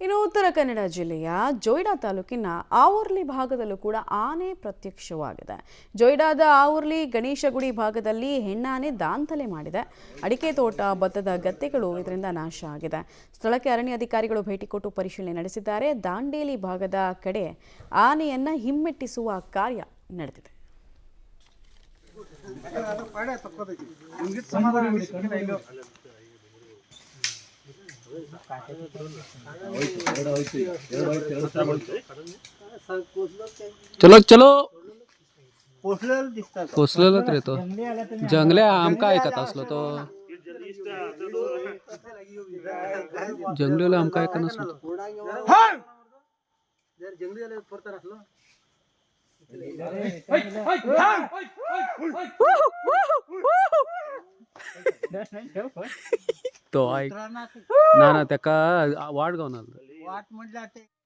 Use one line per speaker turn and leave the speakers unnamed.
ಇನ್ನು ಉತ್ತರ ಕನ್ನಡ ಜಿಲ್ಲೆಯ ಜೊಯ್ಡಾ ತಾಲೂಕಿನ ಆವರ್ಲಿ ಭಾಗದಲ್ಲೂ ಕೂಡ ಆನೆ ಪ್ರತ್ಯಕ್ಷವಾಗಿದೆ. ಜೊಯ್ಡಾದ ಆವರ್ಲಿ ಗಣೇಶ ಗುಡಿ ಭಾಗದಲ್ಲಿ ಹೆಣ್ಣಾನೆ ದಾಂಧಲೆ ಮಾಡಿದೆ. ಅಡಿಕೆ ತೋಟ, ಭತ್ತದ ಗದ್ದೆಗಳು ಇದರಿಂದ ನಾಶ ಆಗಿದೆ. ಸ್ಥಳಕ್ಕೆ ಅರಣ್ಯ ಅಧಿಕಾರಿಗಳು ಭೇಟಿ ಕೊಟ್ಟು ಪರಿಶೀಲನೆ ನಡೆಸಿದ್ದಾರೆ. ದಾಂಡೇಲಿ ಭಾಗದ ಕಡೆ ಆನೆಯನ್ನ ಹಿಮ್ಮೆಟ್ಟಿಸುವ ಕಾರ್ಯ ನಡೆದಿದೆ.
चलो चलो पोचलेलो रे तो जंगले आमका ऐकत असलो तो जंगलेला आमका ऐकत नसलो तो ऐक ना ना त्याका वाट गावना